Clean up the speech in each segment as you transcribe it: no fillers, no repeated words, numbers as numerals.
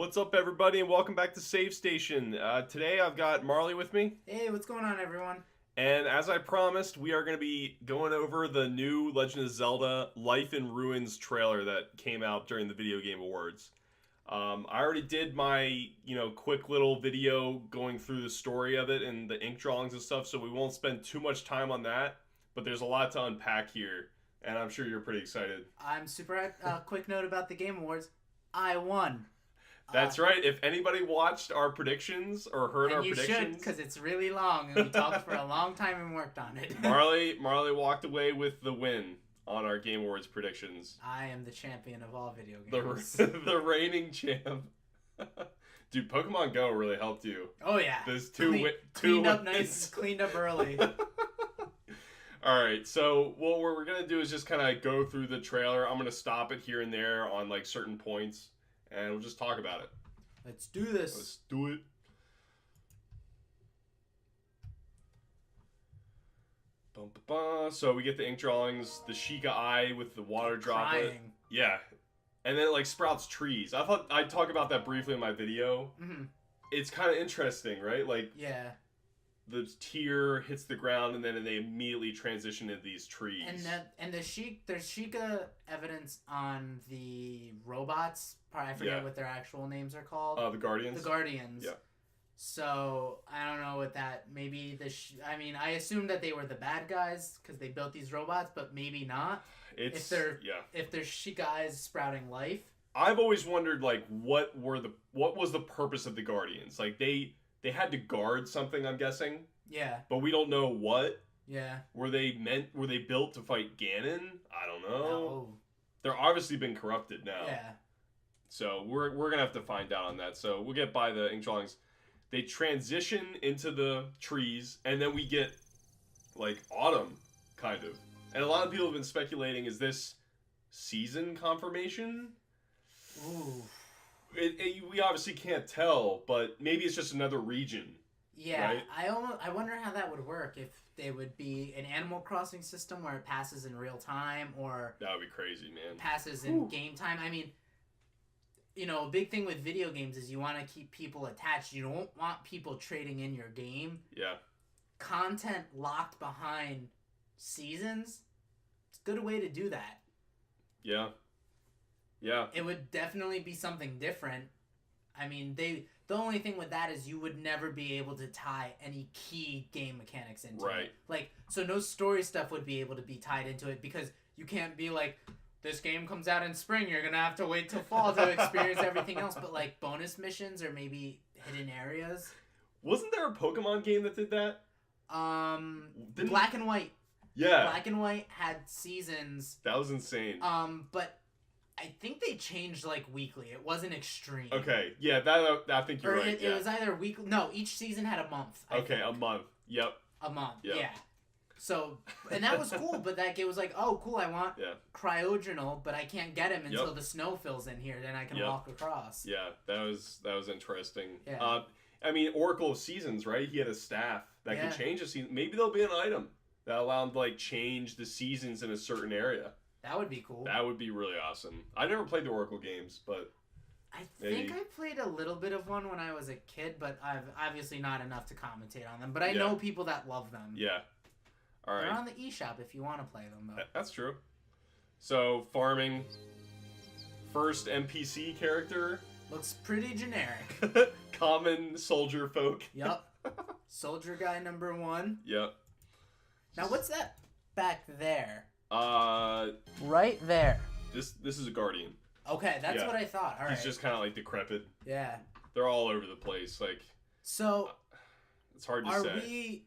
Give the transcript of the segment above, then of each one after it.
What's up, everybody, and welcome back to Save Station. Today I've got Marley with me, Hey, what's going on, everyone? and as I promised, we are going to be going over the new Legend of Zelda Life in Ruins trailer that came out during the Video Game Awards. I already did my, quick little video going through the story of it and the ink drawings and stuff, so we won't spend too much time on that, but there's a lot to unpack here, and I'm sure you're pretty excited. I'm super. Quick note about the Game Awards. I won. That's right. If anybody watched our predictions or heard our predictions, you should, because it's really long, and we talked for a long time and worked on it. Marley walked away with the win on our Game Awards predictions. I am the champion of all video games. The reigning champ. Dude, Pokemon Go really helped you. Oh yeah. There's cleaned up nice, cleaned up early. All right, so what we're gonna do is just kind of go through the trailer. I'm gonna stop it here and there on like certain points, and we'll just talk about it. Let's do this. Let's do it. So we get the ink drawings, the Sheikah eye with the water droplet. Crying. Yeah. And then it like sprouts trees. I thought I'd talk about that briefly in my video. Mm-hmm. It's kind of interesting, right? Like, yeah. The tear hits the ground and then they immediately transition into these trees. There's Sheikah evidence on the robots. I forget what their actual names are called. The Guardians. The Guardians. Yeah. So I don't know what that. Maybe I assumed that they were the bad guys because they built these robots, but maybe not. If they're Sheikah eyes sprouting life. I've always wondered like what was the purpose of the Guardians? Like they had to guard something, I'm guessing. Yeah. But we don't know what. Yeah. Were they built to fight Ganon? I don't know. No. They're obviously been corrupted now. Yeah. So we're gonna have to find out on that. So we'll get by the ink drawings. They transition into the trees, and then we get like autumn, kind of. And a lot of people have been speculating: is this season confirmation? Ooh. We obviously can't tell, but maybe it's just another region. Yeah, right? I wonder how that would work, if they would be an Animal Crossing system where it passes in real time, or that would be crazy, man. Passes in game time. I mean, a big thing with video games is you want to keep people attached. You don't want people trading in your game. Yeah. Content locked behind seasons. It's a good way to do that. Yeah. Yeah. It would definitely be something different. I mean, the only thing with that is you would never be able to tie any key game mechanics into it. Like, so no story stuff would be able to be tied into it because you can't be like, this game comes out in spring, you're going to have to wait till fall to experience everything else. But like bonus missions or maybe hidden areas. Wasn't there a Pokemon game that did that? Black and White. Yeah. Black and White had seasons. That was insane. But I think they changed like weekly. It wasn't extreme. Okay, yeah, that I think you're right. It was either weekly. No, each season had a month. I think. A month. Yep. A month. Yep. Yeah. So, and that was cool, but like it was like, oh, cool, I want Cryogonal, but I can't get him until the snow fills in here. Then I can walk across. Yeah, that was interesting. Yeah. I mean, Oracle of Seasons, right? He had a staff that could change a season. Maybe there'll be an item that allow him to like change the seasons in a certain area. That would be cool. That would be really awesome. I never played the Oracle games, but I think I played a little bit of one when I was a kid, but I've obviously not enough to commentate on them. But I know people that love them. Yeah. All right. They're on the eShop if you want to play them, though. That's true. So, farming. First NPC character. Looks pretty generic. Common soldier folk. Yup. Soldier guy number 1. Yep. Now, what's that back there? Right there. This is a Guardian. Okay, that's what I thought. All right. He's just kind of like decrepit. Yeah. They're all over the place. Like. So. It's hard to say.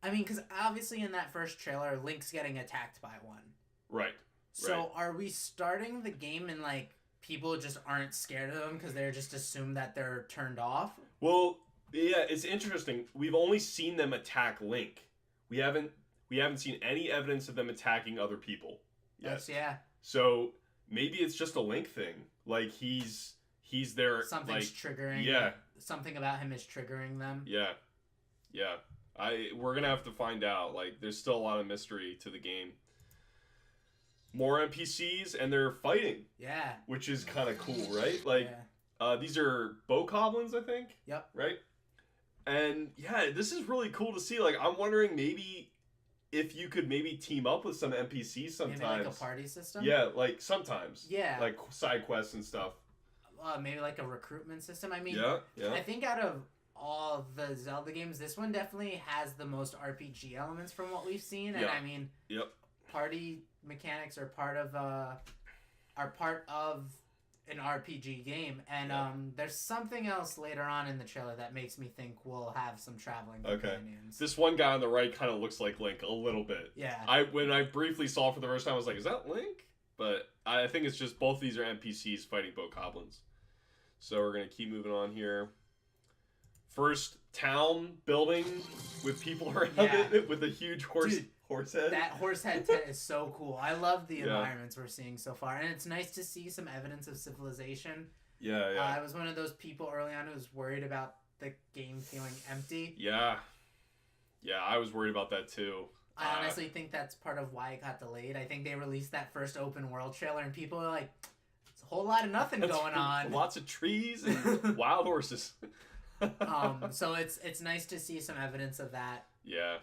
I mean, because obviously in that first trailer, Link's getting attacked by one. Right. So are we starting the game and like people just aren't scared of them because they're just assumed that they're turned off? Well, yeah, it's interesting. We've only seen them attack Link. We haven't seen any evidence of them attacking other people yet. Yeah. So maybe it's just a Link thing. Like he's there. Something's triggering. Yeah. Something about him is triggering them. Yeah. Yeah. We're gonna have to find out. Like, there's still a lot of mystery to the game. More NPCs and they're fighting. Yeah. Which is kind of cool, right? Like, These are bokoblins, I think. Yep. Right. And yeah, this is really cool to see. Like, I'm wondering maybe if you could maybe team up with some NPCs sometimes. Maybe like a party system? Yeah, like sometimes. Yeah. Like side quests and stuff. Maybe like a recruitment system. I mean, yeah. I think out of all the Zelda games, this one definitely has the most RPG elements from what we've seen. And I mean, party mechanics are part of an RPG game, and there's something else later on in the trailer that makes me think we'll have some traveling companions. This one guy on the right kind of looks like Link a little bit. Yeah. When I briefly saw it for the first time, I was like, is that Link? But I think it's just both of these are NPCs fighting bokoblins. So we're going to keep moving on here. First town building with people around it with a huge horse head. That horse head tent is so cool. I love the environments we're seeing so far. And it's nice to see some evidence of civilization. Yeah. I was one of those people early on who was worried about the game feeling empty. Yeah, I was worried about that too. I honestly think that's part of why it got delayed. I think they released that first open world trailer and people were like, it's a whole lot of nothing going on. Lots of trees and wild horses. So it's nice to see some evidence of that. Yeah.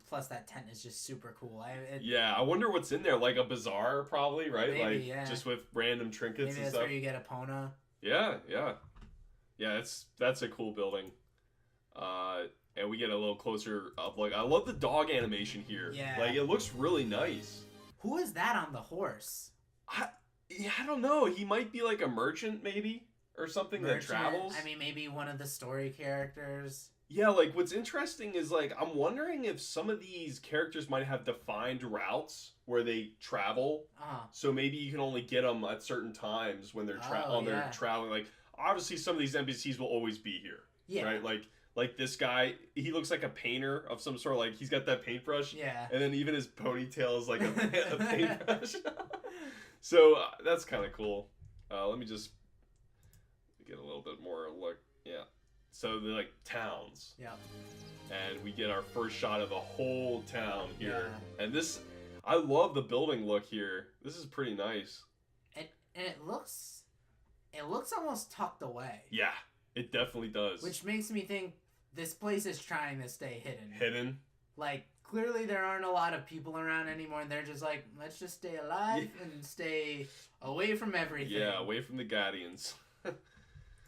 Plus that tent is just super cool. I wonder what's in there. Like a bazaar, probably, right? Maybe, like just with random trinkets maybe and that's stuff. Where you get a Epona. Yeah. That's a cool building. And we get a little closer up. Like, I love the dog animation here. Yeah. Like, it looks really nice. Who is that on the horse? I don't know. He might be like a merchant, maybe, or something that travels. I mean, maybe one of the story characters. Yeah, like, what's interesting is, like, I'm wondering if some of these characters might have defined routes where they travel. So maybe you can only get them at certain times when they're they're traveling. Like, obviously, some of these NPCs will always be here. Yeah. Right? Like this guy, he looks like a painter of some sort. Like, he's got that paintbrush. Yeah. And then even his ponytail is like a paintbrush. So that's kind of cool. Let me just get a little bit more look. Yeah. So they're like towns. Yeah. And we get our first shot of a whole town here. Yeah. And this, I love the building look here. This is pretty nice. And it looks almost tucked away. Yeah, it definitely does. Which makes me think this place is trying to stay hidden. Hidden? Like, clearly there aren't a lot of people around anymore, and they're just like, let's just stay alive and stay away from everything. Yeah, away from the Guardians.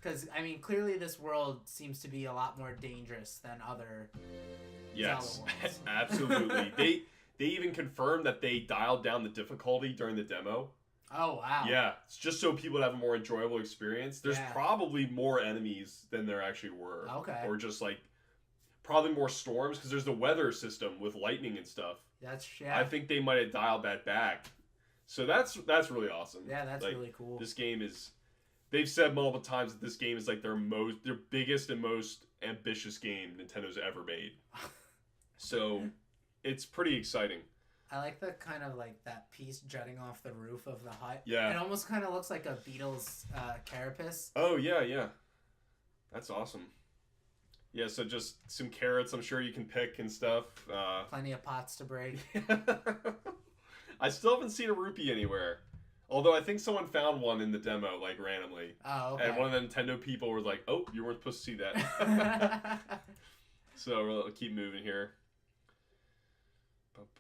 Because, I mean, clearly this world seems to be a lot more dangerous than other Zelda worlds. Absolutely. They even confirmed that they dialed down the difficulty during the demo. Oh, wow. Yeah, it's just so people would have a more enjoyable experience. There's probably more enemies than there actually were. Okay. Or just, like, probably more storms, because there's the weather system with lightning and stuff. I think they might have dialed that back. So that's really awesome. Yeah, that's really cool. This game is... They've said multiple times that this game is like their biggest and most ambitious game Nintendo's ever made. So it's pretty exciting. I like the kind of like that piece jutting off the roof of the hut. Yeah. It almost kind of looks like a Beatles carapace. Oh, yeah. That's awesome. Yeah, so just some carrots I'm sure you can pick and stuff. Plenty of pots to break. I still haven't seen a rupee anywhere. Although I think someone found one in the demo, like, randomly. Oh, okay. And one of the Nintendo people was like, oh, you weren't supposed to see that. So we'll keep moving here.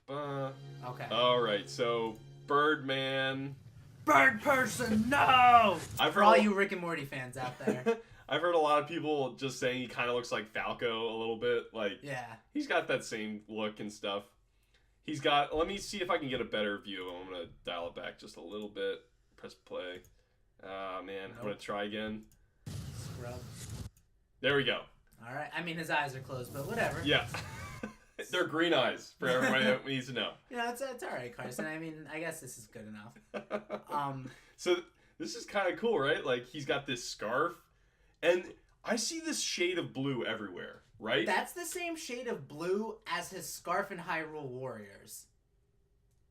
Okay. All right, so Birdman. Bird person, no! For all you Rick and Morty fans out there. I've heard a lot of people just saying he kind of looks like Falco a little bit. Like, he's got that same look and stuff. He's got, let me see if I can get a better view. I'm going to dial it back just a little bit. Press play. Ah, man. I'm going to try again. Scrub. There we go. All right. I mean, his eyes are closed, but whatever. Yeah. They're green eyes for everybody that needs to know. Yeah, it's all right, Carson. I mean, I guess this is good enough. So this is kind of cool, right? Like, he's got this scarf. And I see this shade of blue everywhere. Right? That's the same shade of blue as his scarf in Hyrule Warriors.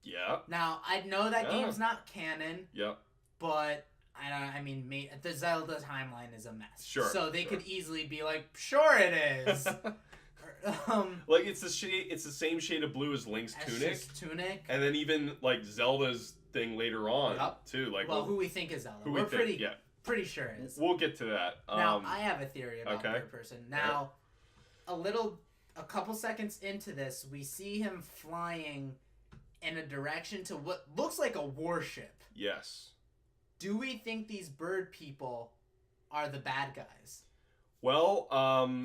Yeah. Now, I know that game's not canon. Yep. But, I mean, the Zelda timeline is a mess. Sure. So they could easily be like, sure it is. Like, it's the same shade of blue as Link's tunic. And then even, like, Zelda's thing later on, too. Like, well, who we think is Zelda. We're pretty sure it is. We'll get to that. Now, I have a theory about Bird Person. Now, Yeah. a couple seconds into this, we see him flying in a direction to what looks like a warship. Yes. Do we think these bird people are the bad guys? Well,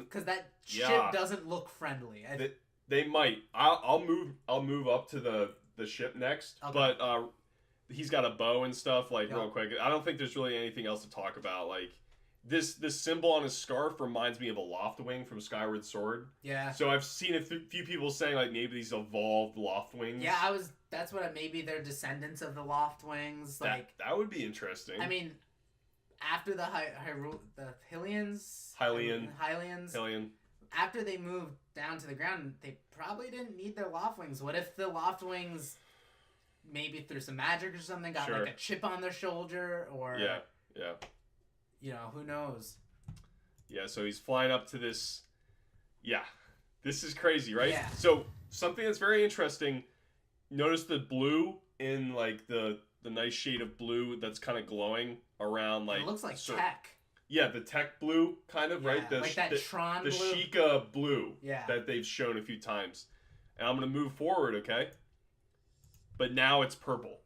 because that ship doesn't look friendly. They might. I'll move up to the ship next, okay. But he's got a bow and stuff real quick. I don't think there's really anything else to talk about. Like this symbol on his scarf reminds me of a Loftwing from Skyward Sword. Yeah. So I've seen a few people saying maybe these evolved Loftwings. Yeah, that's what maybe they're descendants of the Loftwings. That would be interesting. I mean, after the Hylians. After they moved down to the ground, they probably didn't need their Loftwings. What if the Loftwings, maybe through some magic or something, got a chip on their shoulder, or who knows? Yeah, so he's flying up to this. Yeah, this is crazy, right? Yeah. So something that's very interesting. Notice the blue in the nice shade of blue that's kind of glowing around it looks like tech. Yeah, the tech blue kind of, right? That Tron blue. The Sheikah blue that they've shown a few times. And I'm going to move forward, okay? But now it's purple.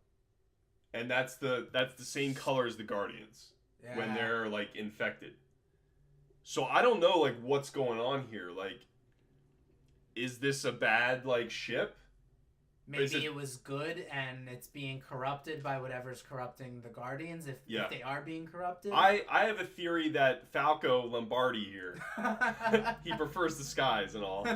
And that's the same color as the Guardians when they're infected. So I don't know what's going on here. Is this a bad ship? Maybe it was good and it's being corrupted by whatever's corrupting the Guardians, if they are being corrupted. I have a theory that Falco Lombardi here, he prefers the skies and all.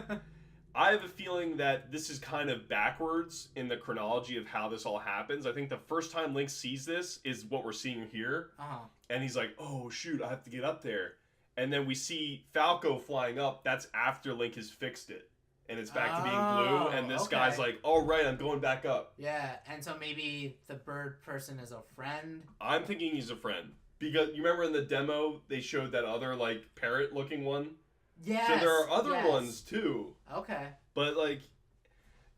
I have a feeling that this is kind of backwards in the chronology of how this all happens. I think the first time Link sees this is what we're seeing here. Uh-huh. And he's like, oh shoot, I have to get up there. And then we see Falco flying up. That's after Link has fixed it. And it's back to being blue, and this guy's like, all right, I'm going back up. Yeah, and so maybe the bird person is a friend? I'm thinking he's a friend. Because you remember in the demo, they showed that other, parrot-looking one? Yes. So there are other ones, too. Okay. But,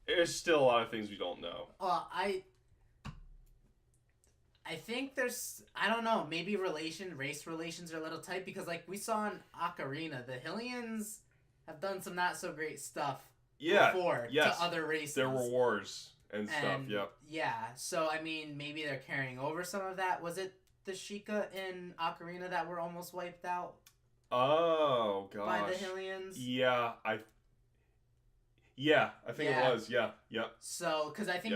there's still a lot of things we don't know. Well, I think there's, I don't know, maybe race relations are a little tight, because, we saw in Ocarina, the Hylians have done some not so great stuff before to other races. There were wars and stuff, yep. Yeah, so I mean, maybe they're carrying over some of that. Was it the Sheikah in Ocarina that were almost wiped out? Oh, gosh. By the Hylians? Yeah, I think it was, yeah. So, because I think,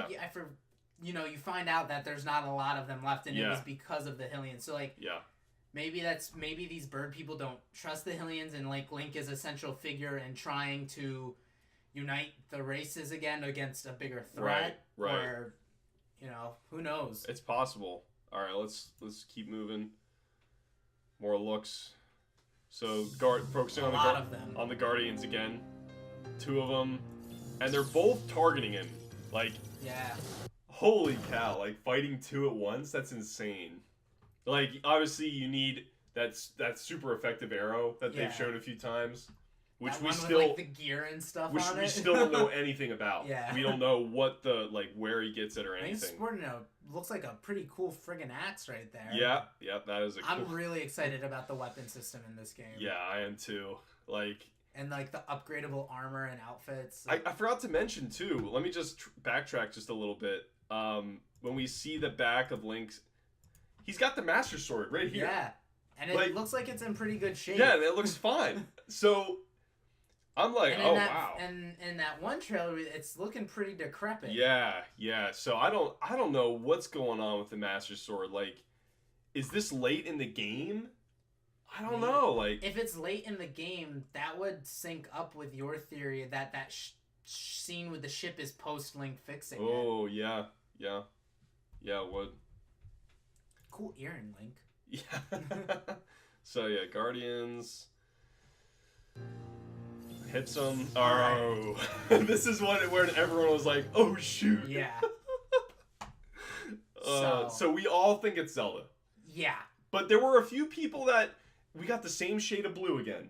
you find out that there's not a lot of them left, and it was because of the Hylians. So, maybe these bird people don't trust the Hylians, and Link is a central figure in trying to unite the races again against a bigger threat. Right. Or, who knows? It's possible. All right, let's keep moving. More looks. So focusing on the Guardians again. 2 of them, and they're both targeting him. Holy cow! Fighting 2 at once. That's insane. Obviously you need that super effective arrow that they've shown a few times, which we still with, the gear and stuff which on we it. still don't know anything about. Yeah. We don't know what the where he gets it or anything. He's sporting looks like a pretty cool friggin' axe right there. Yeah, that is I'm really excited about the weapon system in this game. Yeah, I am too. And the upgradable armor and outfits. I forgot to mention too. Let me just backtrack just a little bit. When we see the back of Link's. He's got the Master Sword right here. Yeah, and it looks like it's in pretty good shape. Yeah, and it looks fine. So, I'm wow. And in that one trailer, it's looking pretty decrepit. Yeah. So I don't know what's going on with the Master Sword. Is this late in the game? I don't know. If it's late in the game, that would sync up with your theory that scene with the ship is post Link fixing it. Oh yeah, it would. Cool earring, Link. Yeah. So yeah, Guardians hits him. Oh, this is where everyone was like, "Oh shoot!" Yeah. So we all think it's Zelda. Yeah. But there were a few people that we got the same shade of blue again.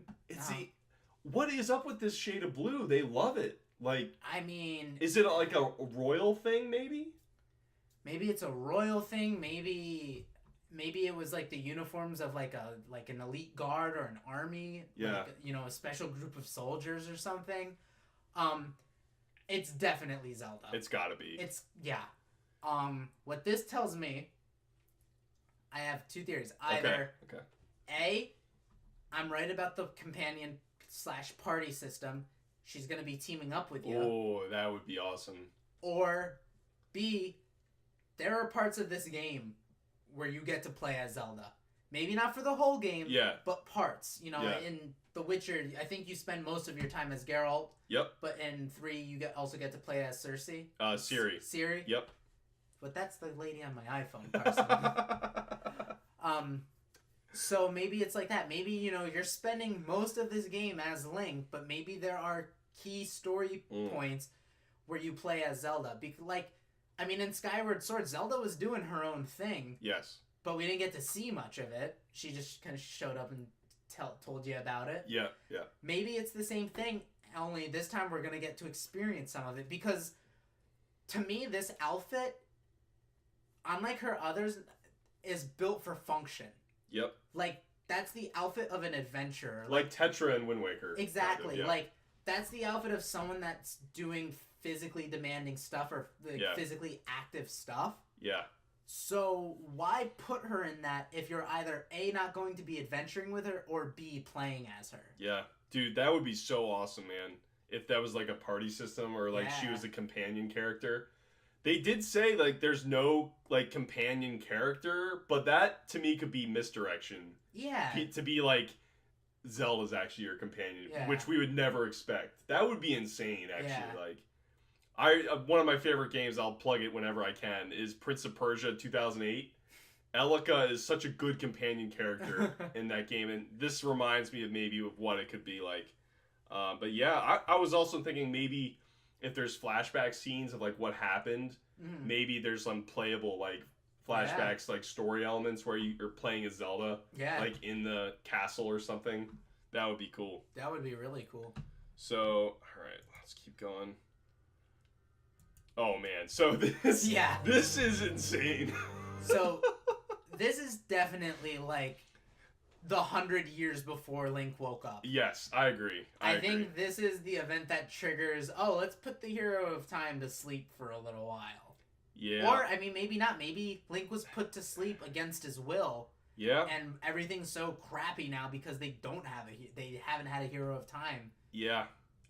What is up with this shade of blue? They love it. I mean, is it a royal thing? Maybe. Maybe it's a royal thing. Maybe maybe it was like the uniforms of like an elite guard or an army, like, a special group of soldiers or something. It's definitely Zelda. It's gotta be. What this tells me, I have two theories. Either A, I'm right about the companion / party system. She's gonna be teaming up with you. Oh, that would be awesome. Or B, there are parts of this game where you get to play as Zelda. Maybe not for the whole game, but parts. In The Witcher, I think you spend most of your time as Geralt. Yep. But in 3, you also get to play as Cersei. Ciri. Ciri? Yep. But that's the lady on my iPhone, Carson. So maybe it's like that. Maybe, you're spending most of this game as Link, but maybe there are key story points where you play as Zelda. In Skyward Sword, Zelda was doing her own thing. Yes. But we didn't get to see much of it. She just kind of showed up and told you about it. Yeah. Maybe it's the same thing, only this time we're going to get to experience some of it. Because, to me, this outfit, unlike her others, is built for function. Yep. That's the outfit of an adventurer. Like Tetra and Wind Waker. Exactly. Kind of, that's the outfit of someone that's doing physically demanding stuff or physically active stuff. Yeah. So why put her in that if you're either A, not going to be adventuring with her, or B, playing as her? Yeah. Dude, that would be so awesome, man. If that was like a party system or she was a companion character. They did say there's no companion character, but that to me could be misdirection. Yeah. To be Zelda's actually your companion, Yeah. which we would never expect. That would be insane, actually. Yeah. One of my favorite games, I'll plug it whenever I can, is Prince of Persia 2008. Elika is such a good companion character in that game, and this reminds me of what it could be like. But yeah, I was also thinking maybe if there's flashback scenes of what happened, maybe there's some playable flashbacks, story elements where you're playing as Zelda, in the castle or something. That would be cool. That would be really cool. So, all right, let's keep going. Oh man, so this is insane. So this is definitely the 100 years before Link woke up. Yes, I agree. I think this is the event that triggers, let's put the hero of time to sleep for a little while. Yeah. Or, maybe not. Maybe Link was put to sleep against his will. Yeah. And everything's so crappy now because they haven't had a hero of time. Yeah.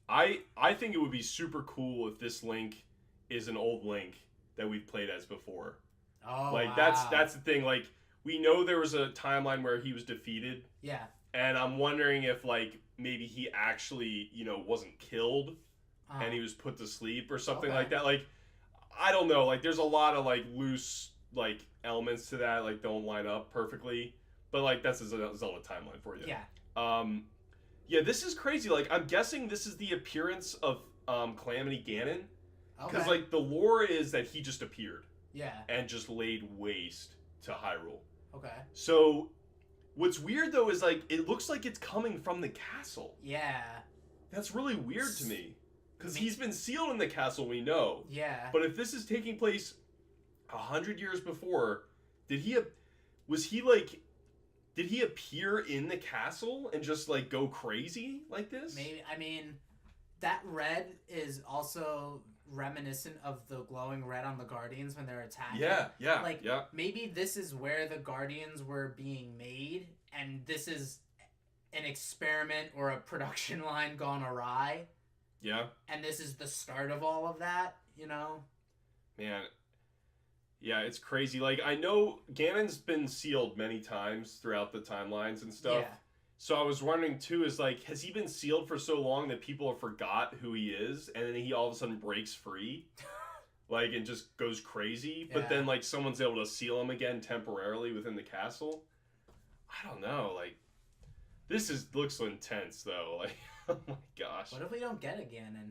I think it would be super cool if this Link is an old Link that we've played as before. Oh, wow. That's the thing. We know there was a timeline where he was defeated. Yeah. And I'm wondering if maybe he actually, wasn't killed and he was put to sleep or something like that. I don't know. There's a lot of loose elements to that don't line up perfectly. But that's a Zelda timeline for you. Yeah. Yeah, this is crazy. I'm guessing this is the appearance of Calamity Ganon. Because the lore is that he just appeared. Yeah. And just laid waste to Hyrule. Okay. So, what's weird though is it looks like it's coming from the castle. Yeah. That's really weird to me. Because he's been sealed in the castle, we know. Yeah. But if this is taking place 100 years before, did he appear in the castle and just go crazy like this? Maybe. That red is also reminiscent of the glowing red on the Guardians when they're attacking. Yeah. Maybe this is where the Guardians were being made, and this is an experiment or a production line gone awry. Yeah. And this is the start of all of that, Man. Yeah, it's crazy. I know Ganon's been sealed many times throughout the timelines and stuff. Yeah. So I was wondering too, is has he been sealed for so long that people have forgot who he is, and then he all of a sudden breaks free, and just goes crazy? Yeah. But then someone's able to seal him again temporarily within the castle. I don't know. This looks so intense though. Oh my gosh. What if we don't get a Ganon?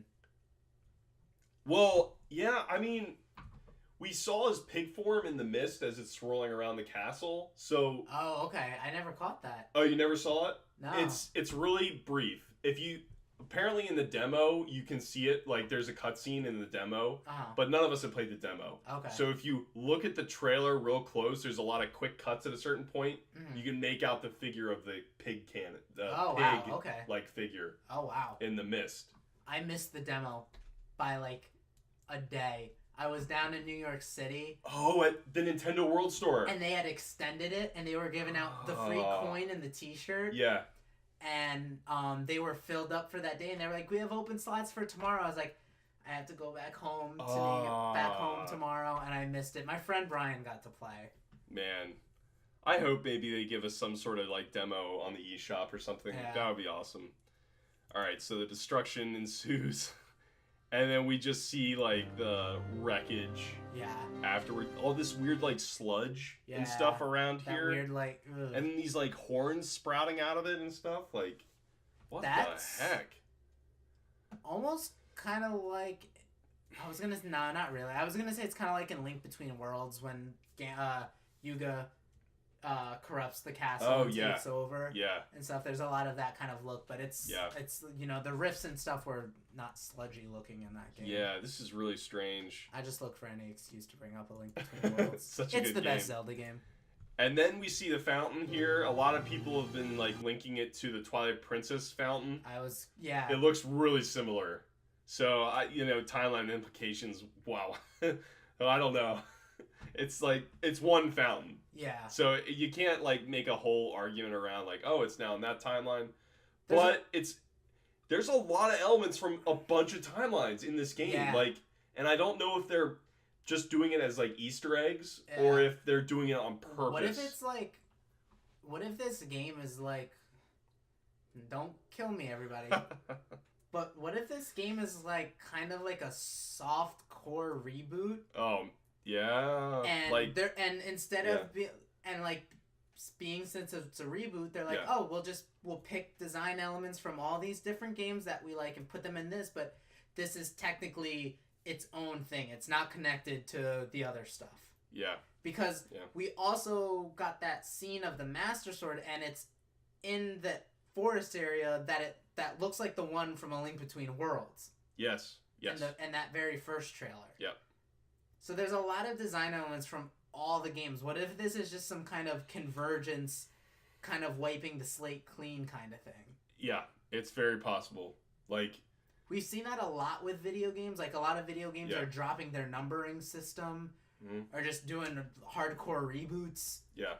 Well, yeah. We saw his pig form in the mist as it's swirling around the castle. So. Oh, okay. I never caught that. Oh, you never saw it? No. It's really brief. If you apparently in the demo you can see it, like there's a cutscene in the demo, but none of us have played the demo. Okay. So if you look at the trailer real close, there's a lot of quick cuts at a certain point. You can make out the figure of the pig cannon, the pig okay. like figure. Oh wow. In the mist. I missed the demo by like a day. I was down in New York City. Oh, at the Nintendo World Store. And they had extended it, and they were giving out the free coin and the T-shirt. Yeah. And they were filled up for that day, and they were like, "We have open slots for tomorrow." I was like, "I have to go back home tomorrow," and I missed it. My friend Brian got to play. Man, I hope maybe they give us some sort of like demo on the eShop or something. Yeah. That would be awesome. All right, so the destruction ensues. And then we just see, like, the wreckage. Yeah. Afterward. All this weird, like, sludge and stuff around here. Weird, like... Ugh. And then these, like, horns sprouting out of it and stuff. Like, what the heck? Almost kind of like... I was gonna... No, not really. I was gonna say it's kind of like in Link Between Worlds when Yuga... corrupts the castle and takes over and stuff. There's a lot of that kind of look, but it's you know, the rifts and stuff were not sludgy looking in that game. Yeah, this is really strange. I just look for any excuse to bring up A Link Between Worlds. It's the best Zelda game. And then we see the fountain here. A lot of people have been like linking it to the Twilight Princess fountain. It looks really similar. So you know, timeline implications. Wow. I don't know. It's like, it's one fountain. Yeah. So you can't, like, make a whole argument around, like, oh, it's now in that timeline. There's a lot of elements from a bunch of timelines in this game. Yeah. Like, and I don't know if they're just doing it as, like, Easter eggs, or if they're doing it on purpose. What if it's, like, what if this game is, like, don't kill me, everybody. But what if this game is, like, kind of like a soft core reboot? Yeah, and like and instead of being since it's a reboot, they're like, we'll pick design elements from all these different games that we like and put them in this, but this is technically its own thing. It's not connected to the other stuff. Yeah, because we also got that scene of the Master Sword, and it's in the forest area that looks like the one from A Link Between Worlds. Yes. In that very first trailer. Yep. So there's a lot of design elements from all the games. What if this is just some kind of convergence, kind of wiping the slate clean kind of thing? Yeah, it's very possible. Like, we've seen that a lot with video games. Like, a lot of video games are dropping their numbering system or just doing hardcore reboots. Yeah.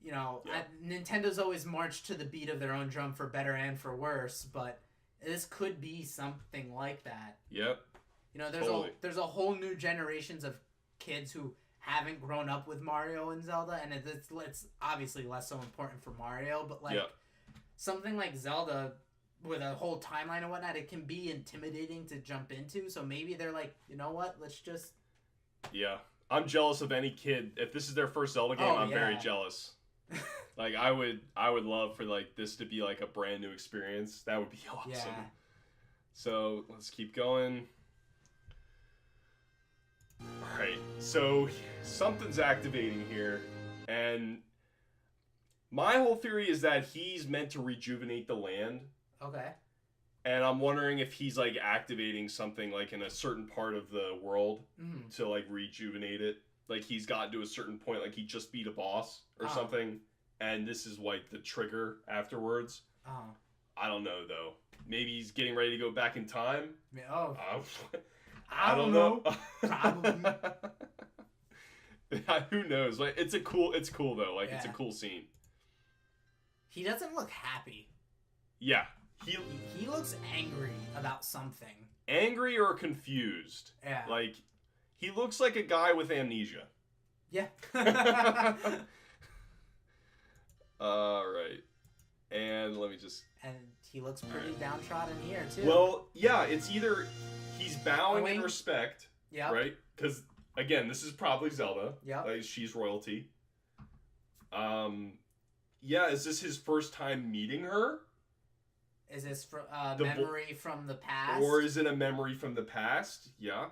You know, Nintendo's always marched to the beat of their own drum for better and for worse, but this could be something like that. Yep. You know, there's a whole new generations of kids who haven't grown up with Mario and Zelda, and it's obviously less so important for Mario, but like something like Zelda with a whole timeline and whatnot, it can be intimidating to jump into. So maybe they're like, you know what, let's just... Yeah, I'm jealous of any kid. If this is their first Zelda game, I'm very jealous. Like, I would love for like this to be like a brand new experience. That would be awesome. Yeah. So let's keep going. Alright, so something's activating here, and my whole theory is that he's meant to rejuvenate the land. Okay. And I'm wondering if he's, like, activating something, like, in a certain part of the world to, like, rejuvenate it. Like, he's gotten to a certain point, like, he just beat a boss or something, and this is, like, the trigger afterwards. I don't know, though. Maybe he's getting ready to go back in time? I don't know. Probably. Who knows? Like, it's cool though. Like, it's a cool scene. He doesn't look happy. Yeah. He looks angry about something. Angry or confused. Yeah. Like, he looks like a guy with amnesia. Yeah. Alright. And let me just... And he looks pretty downtrodden here, too. Well, yeah, it's either... He's bowing in respect, right? Because, again, this is probably Zelda. Yeah. Like, she's royalty. Yeah, is this his first time meeting her? Is this memory from the past? Or is it a memory from the past? Yeah.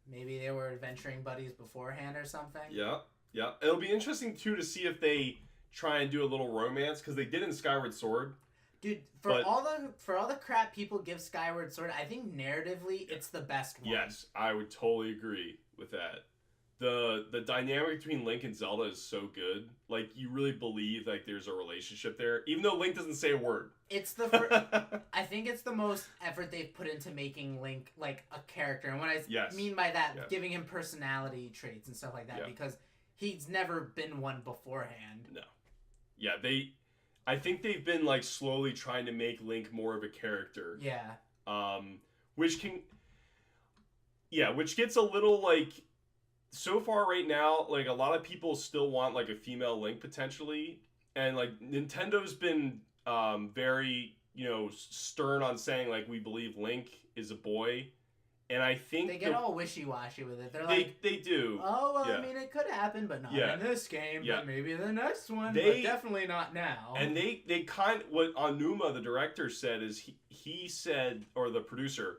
Maybe they were adventuring buddies beforehand or something? Yeah, yeah. It'll be interesting, too, to see if they try and do a little romance, because they did in Skyward Sword. Dude, for all the crap people give Skyward Sword, I think narratively it's the best one. Yes, I would totally agree with that. The dynamic between Link and Zelda is so good. Like, you really believe like there's a relationship there, even though Link doesn't say a word. It's I think it's the most effort they've put into making Link like a character, and what I mean by that, giving him personality traits and stuff like that, because he's never been one beforehand. No. Yeah, I think they've been like slowly trying to make Link more of a character. Yeah. Which gets a little like, so far right now, like a lot of people still want like a female Link potentially, and like Nintendo's been very, you know, stern on saying like we believe Link is a boy. And I think they get all wishy-washy with it. They're like, they do. Oh, well, I mean, it could happen, but not in this game. Yeah. But maybe in the next one. But definitely not now. And they kind of, what Onuma, the director, said is he said, or the producer,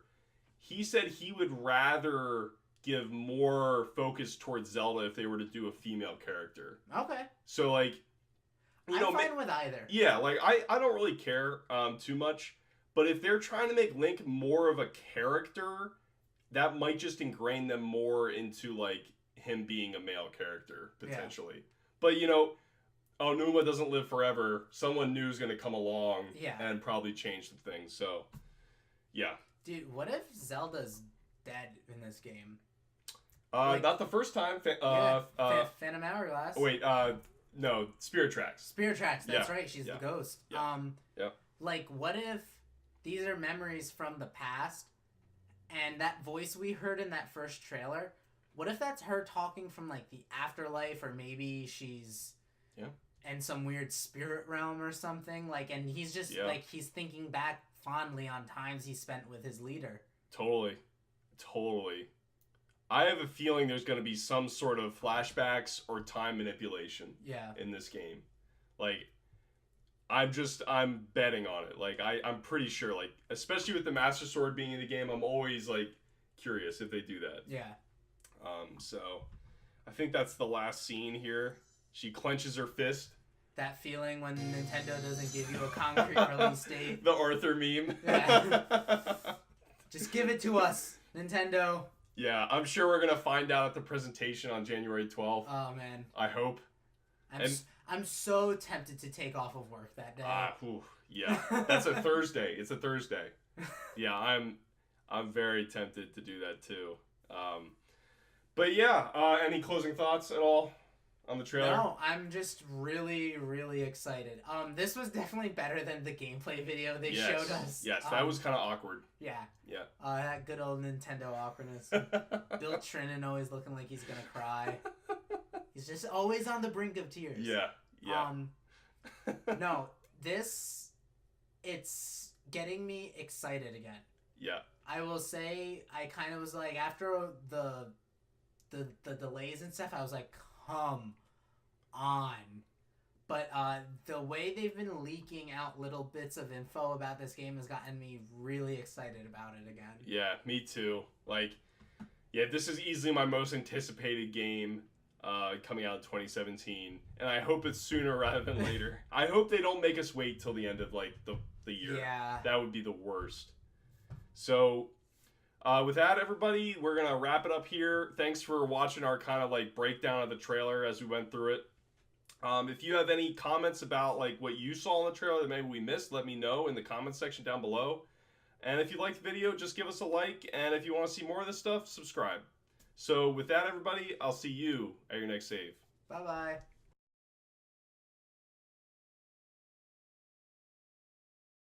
he said he would rather give more focus towards Zelda if they were to do a female character. Okay. So like, I'm fine with either. Yeah, like I don't really care too much, but if they're trying to make Link more of a character, that might just ingrain them more into like him being a male character potentially. Yeah. But you know, Onuma doesn't live forever. Someone new is going to come along and probably change some things. So, yeah. Dude, what if Zelda's dead in this game? Not the first time. Phantom Hourglass. Wait, no, Spirit Tracks. Spirit Tracks. That's right. She's the ghost. Yeah. Like, what if these are memories from the past? And that voice we heard in that first trailer, what if that's her talking from, like, the afterlife, or maybe she's in some weird spirit realm or something? Like, and he's just, like, he's thinking back fondly on times he spent with his leader. Totally. I have a feeling there's going to be some sort of flashbacks or time manipulation in this game. Like, I'm betting on it. Like, I'm pretty sure, like, especially with the Master Sword being in the game, I'm always, like, curious if they do that. Yeah. So, I think that's the last scene here. She clenches her fist. That feeling when Nintendo doesn't give you a concrete release date. The Arthur meme. Yeah. Just give it to us, Nintendo. Yeah, I'm sure we're going to find out at the presentation on January 12th. Oh, man. I hope. I'm so tempted to take off of work that day. Yeah. That's a Thursday. It's a Thursday. Yeah, I'm very tempted to do that too. But yeah, any closing thoughts at all on the trailer? No, I'm just really, really excited. This was definitely better than the gameplay video they showed us. Yes, that was kind of awkward. Yeah. Yeah. That good old Nintendo awkwardness. Bill Trinan always looking like he's gonna cry. He's just always on the brink of tears. Yeah. No, it's getting me excited again. Yeah. I will say, I kind of was like, after the delays and stuff, I was like, come on. But the way they've been leaking out little bits of info about this game has gotten me really excited about it again. Yeah, me too. Like, yeah, this is easily my most anticipated game coming out in 2017, and I hope it's sooner rather than later. I hope they don't make us wait till the end of like the year. Yeah. That would be the worst. So, with that, everybody, we're gonna wrap it up here. Thanks for watching our kind of like breakdown of the trailer as we went through it. If you have any comments about like what you saw in the trailer that maybe we missed, let me know in the comments section down below. And if you liked the video, just give us a like. And if you want to see more of this stuff, subscribe. So with that, everybody, I'll see you at your next save. Bye-bye.